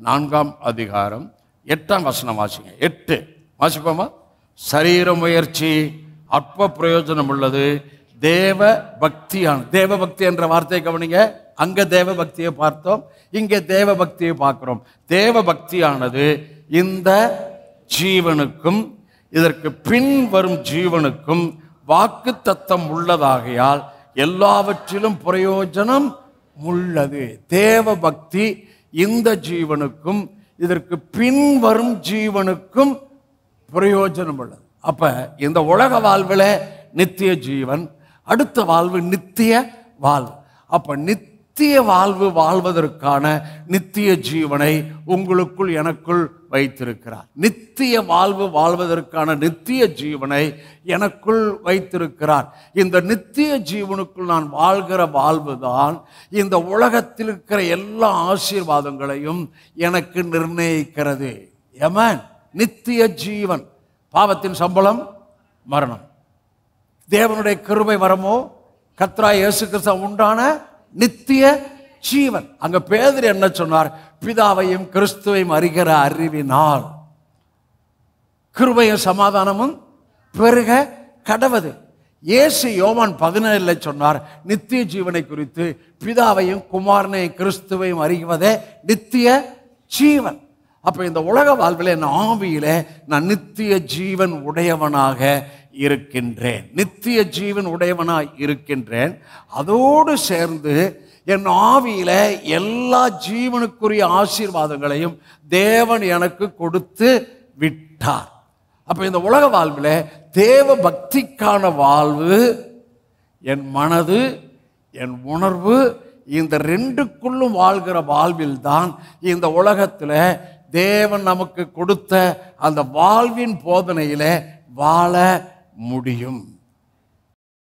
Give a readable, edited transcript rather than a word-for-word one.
4ஆம் அதிகாரம் 8ஆம் வசனம் வாசிங்க. 8 வாசிப்போமா? சரீர முயற்சி அற்ப பிரயோஜனம் உள்ளது, தேவ பக்தியான. தேவ பக்தி என்ற வார்த்தையை கவனிங்க. அங்க தேவ பக்தியை பார்த்தோம், இங்கே தேவ பக்தியை பார்க்கிறோம். தேவ பக்தியானது இந்த ஜீவனுக்கும் இதற்கு பின் வரும் ஜீவனுக்கும் வாக்கு தத்தம் உள்ளதாகையால் எல்லாவற்றிலும் பிரயோஜனம் உள்ளது. தேவ பக்தி இந்த ஜீவனுக்கும் இதற்கு பின் வரும் ஜீவனுக்கும் பிரயோஜனம் உள்ளது. அப்ப இந்த உலக வாழ்வில் நித்திய ஜீவன், அடுத்த வாழ்வு நித்திய வாழ்வு. அப்ப நித்திய வாழ்வு வாழ்வதற்கான நித்திய ஜீவனை உங்களுக்குள் எனக்குள் வைத்திருக்கிறார். நித்திய வாழ்வு வாழ்வதற்கான நித்திய ஜீவனை எனக்குள் வைத்திருக்கிறார். இந்த நித்திய ஜீவனுக்குள் நான் வாழ்கிற வாழ்வுதான் இந்த உலகத்தில் இருக்கிற எல்லா ஆசீர்வாதங்களையும் எனக்கு நிர்ணயிக்கிறது. ஆமென். நித்திய ஜீவன். பாவத்தின் சம்பளம் மரணம். தேவனுடைய கிருபை வரமோ கர்த்தராகிய இயேசு கிறிஸ்து உண்டான நித்திய ஜீவன். அங்க பேதுரு என்ன சொன்னார்? பிதாவையும் கிறிஸ்துவையும் அறிகிற அறிவினால் கிருபையும் சமாதானமும் பெருக கடவது. இயேசு யோவான் 17 சொன்னார் நித்திய ஜீவனை குறித்து, பிதாவையும் குமாரனையும் கிறிஸ்துவையும் அறிவதே நித்திய ஜீவன். அப்ப இந்த உலக வாழ்வில் என் ஆவியில நான் நித்திய ஜீவன் உடையவனாக இருக்கின்றேன். நித்திய ஜீவன் உடையவனாக இருக்கின்றேன். அதோடு சேர்ந்து என் ஆவியில எல்லா ஜீவனுக்குரிய ஆசீர்வாதங்களையும் தேவன் எனக்கு கொடுத்து விட்டார். அப்ப இந்த உலக வாழ்வில் தேவ பக்திக்கான வாழ்வு, என் மனது என் உணர்வு இந்த ரெண்டுக்குள்ளும் வாழ்கிற வாழ்வில் தான் இந்த உலகத்தில் தேவன் நமக்கு கொடுத்த அந்த வாழ்வின் போதனையில வாழ முடியும்.